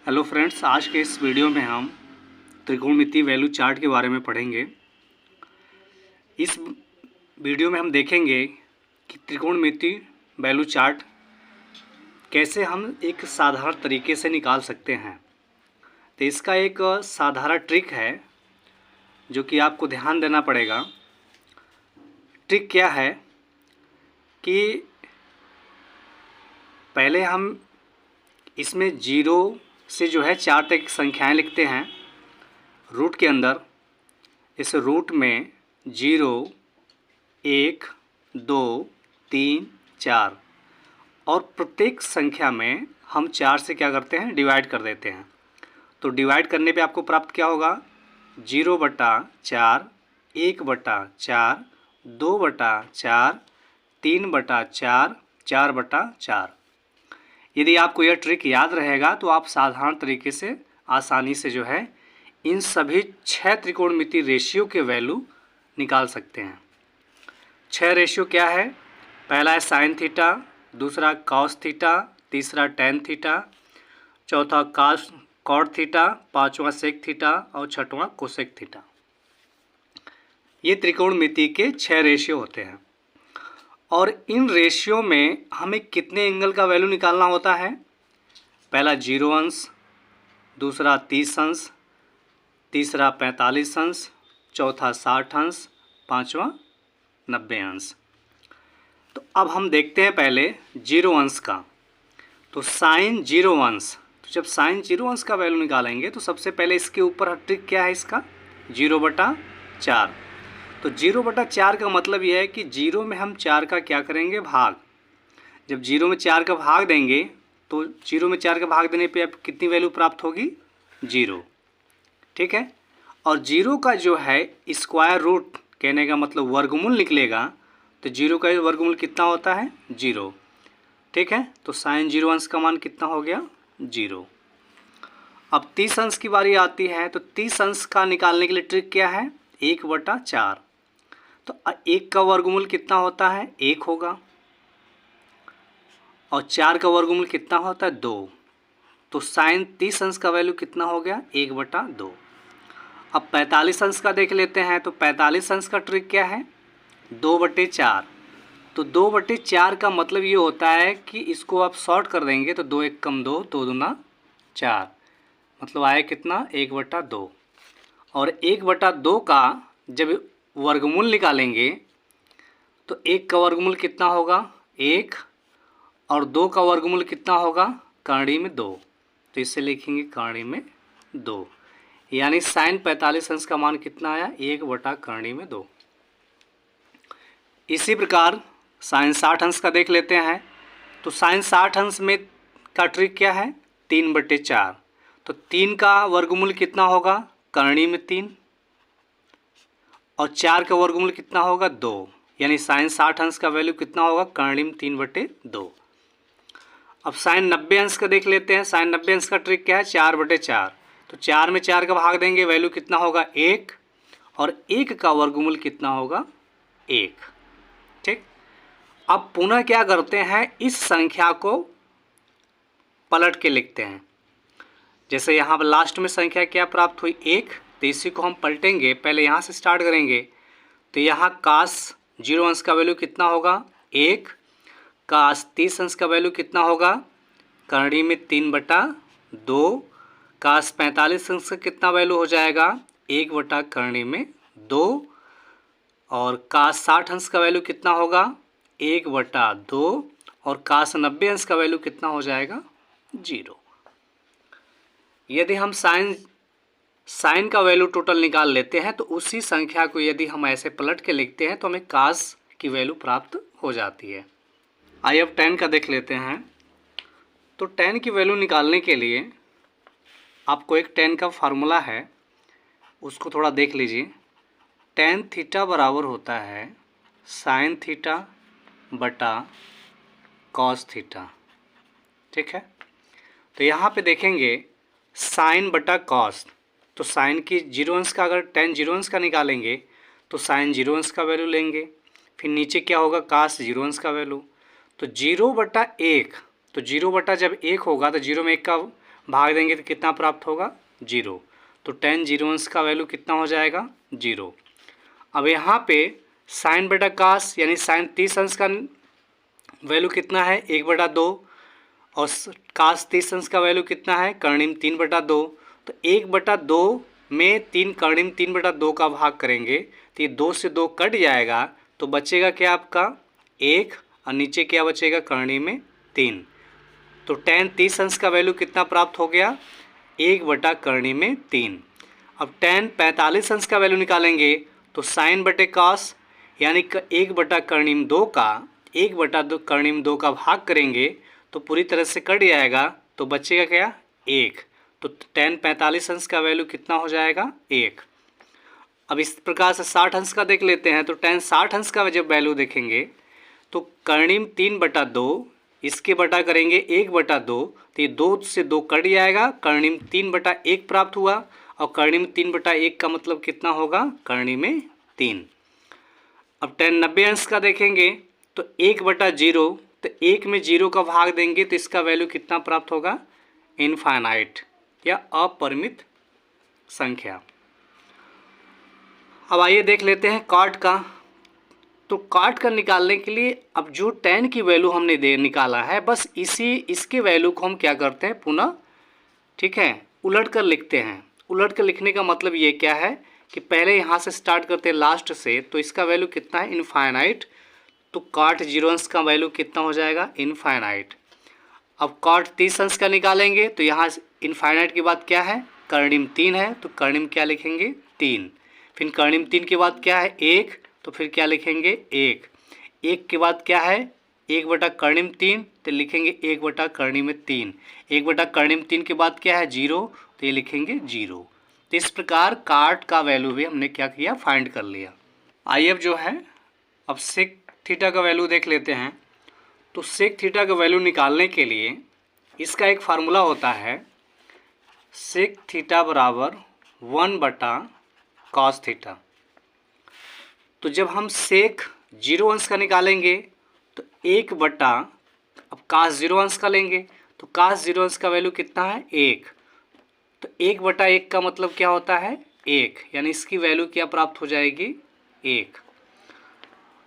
Hello friends, आज के इस वीडियो में हम त्रिकोणमितीय वैल्यू चार्ट के बारे में पढ़ेंगे। इस वीडियो में हम देखेंगे कि त्रिकोणमितीय वैल्यू चार्ट कैसे हम एक साधारण तरीके से निकाल सकते हैं। तो इसका एक साधारण ट्रिक है जो कि आपको ध्यान देना पड़ेगा। ट्रिक क्या है कि पहले हम इसमें जीरो से जो है 4 तक संख्याएं लिखते हैं रूट के अंदर। इस रूट में 0, 1, 2, 3, 4 और प्रत्येक संख्या में हम 4 से क्या करते हैं, डिवाइड कर देते हैं। तो डिवाइड करने पे आपको प्राप्त क्या होगा, 0/4, 1/4, 2/4, 3/4, 4/4। यदि आपको यह ट्रिक याद रहेगा तो आप साधारण तरीके से आसानी से जो है इन सभी 6 त्रिकोणमितीय रेशियो के वैल्यू निकाल सकते हैं। 6 रेशियो क्या है? पहला है साइन थीटा, दूसरा कॉस थीटा, तीसरा टेन थीटा, चौथा कॉट थीटा, पांचवा सेक थीटा और छठवां कोसेक थीटा। ये त्रिकोणमितीय के 6 रेशियो होते हैं। और इन रेशियो में हमें कितने एंगल का वैल्यू निकालना होता है? पहला 0 अंश, दूसरा 30 अंश, तीसरा 45 अंश, चौथा 60 अंश, पांचवा 90 अंश। तो अब हम देखते हैं पहले 0 अंश का। तो साइन 0 अंश, तो जब साइन 0 अंश का वैल्यू निकालेंगे तो सबसे पहले इसके ऊपर ट्रिक क्या है इसका, 0/4। तो 0/4 का मतलब यह है कि 0 में हम 4 का क्या करेंगे, भाग। जब 0 में 4 का भाग देंगे तो 0 में 4 का भाग देने पे अब कितनी वैल्यू प्राप्त होगी, 0। ठीक है। और 0 का जो है स्क्वायर रूट, कहने का मतलब वर्गमूल निकलेगा। तो 0 का वर्गमूल कितना होता है, 0। ठीक है। तो साइन 0 अंश का मान कितना हो गया, 0। अब 30 अंश की बारी आती है। तो 30 अंश का निकालने के लिए ट्रिक क्या है, 1/4। तो 1 का वर्गमूल कितना होता है, 1 होगा। और 4 का वर्गमूल कितना होता है, 2। तो साइन 30 अंश का वैल्यू कितना हो गया, 1/2। अब 45 अंश का देख लेते हैं। तो 45 अंश का ट्रिक क्या है, 2/4। तो 2/4 का मतलब ये होता है कि इसको आप शॉर्ट कर देंगे तो 2 1 कम 2, 2 दूना 4, मतलब आया कितना, 1/2। और 1/2 का जब वर्गमूल निकालेंगे तो 1 का वर्गमूल कितना होगा, 1। और 2 का वर्गमूल कितना होगा, करणी में 2। तो इससे लिखेंगे करणी में 2। यानी साइन 45 अंश का मान कितना आया, 1/2। इसी प्रकार साइन 60 अंश का देख लेते हैं। तो साइन 60 अंश में का ट्रिक क्या है, 3/4। तो 3 का वर्गमूल कितना होगा, करणी में 3। और 4 का वर्गमूल कितना होगा, 2। यानी साइन 60 अंश का वैल्यू कितना होगा, करणी में 3/2। अब साइन 90 अंश का देख लेते हैं। साइन 90 अंश का ट्रिक क्या है, 4/4। तो 4 में 4 का भाग देंगे, वैल्यू कितना होगा, 1। और 1 का वर्गमूल कितना होगा, 1। ठीक। अब पुनः क्या करते हैं, इस संख्या को पलट के लिखते हैं। जैसे यहाँ पर लास्ट में संख्या क्या प्राप्त हुई, 1। तो इसी को हम पलटेंगे, पहले यहाँ से स्टार्ट करेंगे। तो यहाँ कास 0 अंश का वैल्यू कितना होगा, 1। कास 30 अंश का वैल्यू कितना होगा, करणी में 3/2। कास 45 अंश का कितना वैल्यू हो जाएगा, 1/करणी में 2। और कास 60 अंश का वैल्यू कितना होगा, 1/2। और कास 90 अंश का वैल्यू कितना हो जाएगा, 0। यदि हम साइन का वैल्यू टोटल निकाल लेते हैं तो उसी संख्या को यदि हम ऐसे पलट के लिखते हैं तो हमें कास की वैल्यू प्राप्त हो जाती है। आइए अब टेन का देख लेते हैं। तो टेन की वैल्यू निकालने के लिए आपको एक टेन का फार्मूला है, उसको थोड़ा देख लीजिए। टेन थीटा बराबर होता है साइन थीटा बटा कॉस थीटा। ठीक है। तो यहाँ पे देखेंगे साइन बटा कॉस। तो साइन की 0 अंश का, अगर टेन 0 अंश का निकालेंगे तो साइन 0 अंश का वैल्यू लेंगे। फिर नीचे क्या होगा, कास 0 अंश का वैल्यू। तो 0/1। तो 0 बटा जब 1 होगा तो 0 में 1 का भाग देंगे तो कितना प्राप्त होगा, 0। तो tan 0 अंश का वैल्यू कितना हो जाएगा, 0। अब यहाँ पे साइन बटा कास यानी साइन 30 अंश का वैल्यू कितना है, 1/2, और कास 30 अंश का वैल्यू कितना है, कर्णिम 3/2। तो 1/2 में 3 कर्णिम 3/2 का भाग करेंगे तो ये 2 से 2 कट जाएगा, तो बचेगा क्या आपका 1, और नीचे क्या बचेगा, कर्णिम में 3। तो tan 30 अंश का वैल्यू कितना प्राप्त हो गया, 1/कर्णिम में 3। अब tan 45 अंश का वैल्यू निकालेंगे तो साइन बटे कॉस यानी 1/कर्णिम 2 का 1/2 कर्णिम 2 का भाग करेंगे तो पूरी तरह से कट जाएगा, तो बचेगा क्या, 1। तो tan 45 अंश का वैल्यू कितना हो जाएगा, 1। अब इस प्रकार से 60 अंश का देख लेते हैं। तो tan 60 अंश का जब वैल्यू देखेंगे तो कर्णिम 3/2 इसके बटा करेंगे 1/2, तो ये 2 से 2 कट जाएगा, कर्णिम 3/1 प्राप्त हुआ, और कर्णिम 3/1 का मतलब कितना होगा, कर्णिम में 3। अब tan 90 अंश का देखेंगे तो 1/0, तो 1 में 0 का भाग देंगे तो इसका वैल्यू कितना प्राप्त होगा, इनफाइनाइट या अपरिमित संख्या। अब आइए देख लेते हैं कॉट का। तो कॉट का निकालने के लिए अब जो tan की वैल्यू हमने निकाला है, बस इसके वैल्यू को हम क्या करते हैं, पुनः ठीक है उलट कर लिखते हैं। उलट कर लिखने का मतलब ये क्या है कि पहले यहाँ से स्टार्ट करते हैं लास्ट से, तो इसका वैल्यू कितना है, इनफाइनाइट। तो कॉट 0 अंश का वैल्यू कितना हो जाएगा, इनफाइनाइट। अब कॉट 30 अंश का निकालेंगे तो यहाँ इनफाइनाइट के बाद क्या है, कर्णिम 3 है, तो कर्णिम क्या लिखेंगे, 3। फिर कर्णिम 3 के बाद क्या है, 1, तो फिर क्या लिखेंगे, 1। 1 के बाद क्या है, 1/कर्णिम 3, तो लिखेंगे 1/कर्णिम में 3। 1/कर्णिम 3 के बाद क्या है, 0, तो ये लिखेंगे 0। तो इस प्रकार कॉट का वैल्यू भी हमने क्या किया, फाइंड कर लिया। आइए अब जो है अब सेक थीटा का वैल्यू देख लेते हैं। तो सेक थीटा का वैल्यू निकालने के लिए इसका एक फार्मूला होता है, सेक थीटा बराबर 1/कॉस थीटा। तो जब हम सेक 0 अंश का निकालेंगे तो 1/, अब कास 0 अंश का लेंगे तो कास 0 अंश का वैल्यू कितना है, 1। तो 1/1 का मतलब क्या होता है, 1, यानी इसकी वैल्यू क्या प्राप्त हो जाएगी, 1।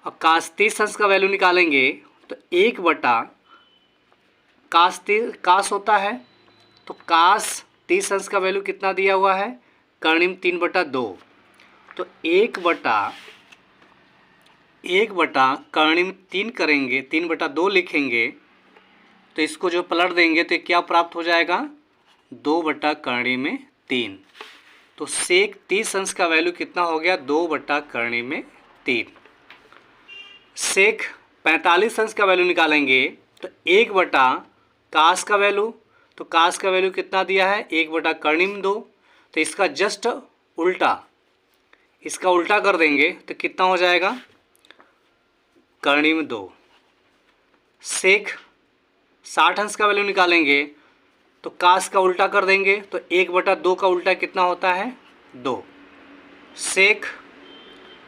अब कास 30 अंश का वैल्यू निकालेंगे तो 1/, कास होता है, तो कास 30 अंश का वैल्यू कितना दिया हुआ है, कर्णिम 3/2। तो 1/कर्णिम 3 करेंगे, 3/2 लिखेंगे, तो इसको जो पलट देंगे तो क्या प्राप्त हो जाएगा, 2/कर्णिम में 3। तो सेक 30 अंश का वैल्यू कितना हो गया, 2/कर्णिम में 3। सेक 45 अंश का वैल्यू निकालेंगे तो 1/कास का वैल्यू, तो कास का वैल्यू कितना दिया है, 1/कर्णिम 2, तो इसका जस्ट उल्टा, इसका उल्टा कर देंगे तो कितना हो जाएगा, कर्णिम 2। सेक 60 अंश का वैल्यू निकालेंगे तो कास का उल्टा कर देंगे तो 1/2 का उल्टा कितना होता है, 2। सेक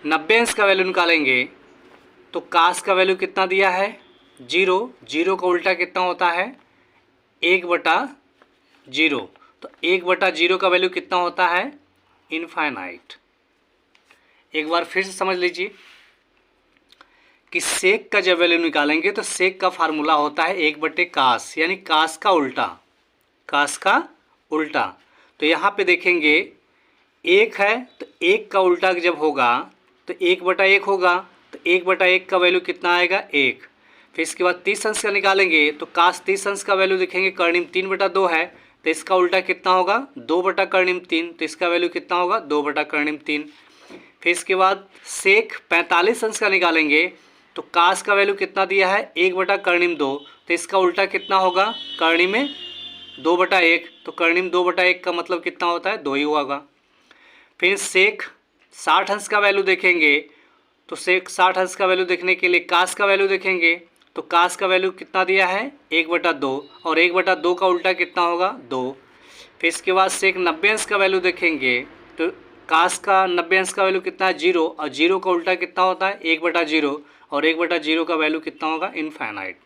90 अंश का वैल्यू निकालेंगे तो कास का वैल्यू कितना दिया है, 0, 0 का उल्टा कितना होता है, 1/0, तो 1/0 का वैल्यू कितना होता है, इनफाइनाइट। एक बार फिर से समझ लीजिए कि सेक का जब वैल्यू निकालेंगे तो सेक का फार्मूला होता है 1/कास, यानी कास का उल्टा, कास का उल्टा। तो यहाँ पे देखेंगे 1 है, तो 1 का उल्टा जब होगा तो 1/1 होगा, तो 1/1 का वैल्यू कितना आएगा, 1। फिर इसके बाद 30 अंश का निकालेंगे तो कास 30 अंश का वैल्यू देखेंगे, कर्णिम 3/2 है, तो इसका उल्टा कितना होगा, 2/कर्णिम 3, तो इसका वैल्यू कितना होगा, 2/कर्णिम 3। फिर इसके बाद सेक 45 अंश का निकालेंगे तो कास का वैल्यू कितना दिया है, 1/कर्णिम 2, तो इसका उल्टा कितना होगा, कर्णिम में 2/1, तो कर्णिम 2/1 का मतलब कितना होता है, 2 ही होगा। फिर सेक 60 अंश का वैल्यू देखेंगे तो सेक 60 अंश का वैल्यू देखने के लिए कास का वैल्यू देखेंगे तो कास का वैल्यू कितना दिया है, 1/2, और 1/2 का उल्टा कितना होगा, 2। फिर इसके बाद सेक 90 अंश का वैल्यू देखेंगे तो कास का 90 अंश का वैल्यू कितना है, 0, और 0 का उल्टा कितना होता है, 1/0, और 1/0 का वैल्यू कितना होगा, इनफाइनाइट।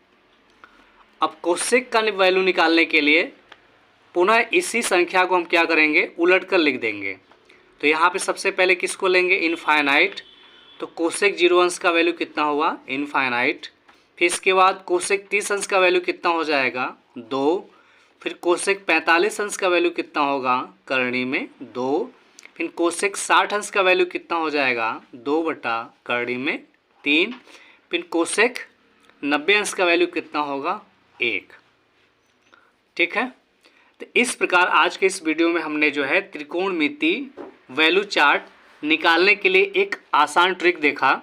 अब कोसेक का वैल्यू निकालने के लिए पुनः इसी संख्या को हम क्या करेंगे, उलट कर लिख देंगे। तो यहाँ पे सबसे पहले किसको लेंगे, इनफाइनाइट। तो कोसेक 0 अंश का वैल्यू कितना हुआ, इनफाइनाइट। फिर इसके बाद कोसेक 30 अंश का वैल्यू कितना हो जाएगा, 2। फिर कोसेक 45 अंश का वैल्यू कितना होगा, करणी में 2। फिर कोसेक 60 अंश का वैल्यू कितना हो जाएगा, 2 बटा करणी में 3। फिर कोसेक 90 अंश का वैल्यू कितना होगा, 1। ठीक है। तो इस प्रकार आज के इस वीडियो में हमने जो है त्रिकोणमिति वैल्यू चार्ट निकालने के लिए एक आसान ट्रिक देखा,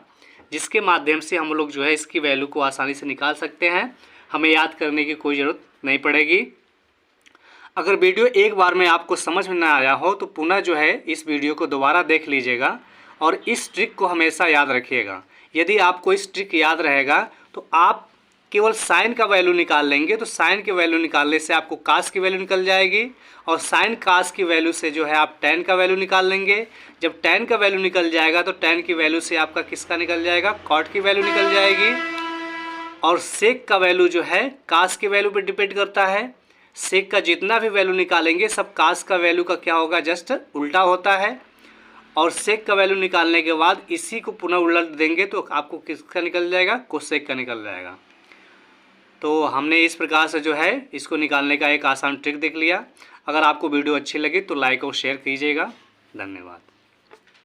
जिसके माध्यम से हम लोग जो है इसकी वैल्यू को आसानी से निकाल सकते हैं। हमें याद करने की कोई ज़रूरत नहीं पड़ेगी। अगर वीडियो एक बार में आपको समझ में ना आया हो तो पुनः जो है इस वीडियो को दोबारा देख लीजिएगा और इस ट्रिक को हमेशा याद रखिएगा। यदि आपको इस ट्रिक याद रहेगा तो आप केवल साइन का वैल्यू निकाल लेंगे। तो साइन की वैल्यू निकालने से आपको कास की वैल्यू निकल जाएगी और साइन कास की वैल्यू से जो है आप टैन का वैल्यू निकाल लेंगे। जब टैन का वैल्यू निकल जाएगा तो टैन की वैल्यू से आपका किसका निकल जाएगा, कॉट की वैल्यू निकल जाएगी। और सेक का वैल्यू जो है कास की वैल्यू पर डिपेंड करता है। सेक का जितना भी वैल्यू निकालेंगे सब कास का वैल्यू का क्या होगा, जस्ट उल्टा होता है। और सेक का वैल्यू निकालने के बाद इसी को पुनः उलट देंगे तो आपको किसका निकल जाएगा, कोसेक का निकल जाएगा। तो हमने इस प्रकार से जो है इसको निकालने का एक आसान ट्रिक देख लिया। अगर आपको वीडियो अच्छी लगी तो लाइक और शेयर कीजिएगा। धन्यवाद।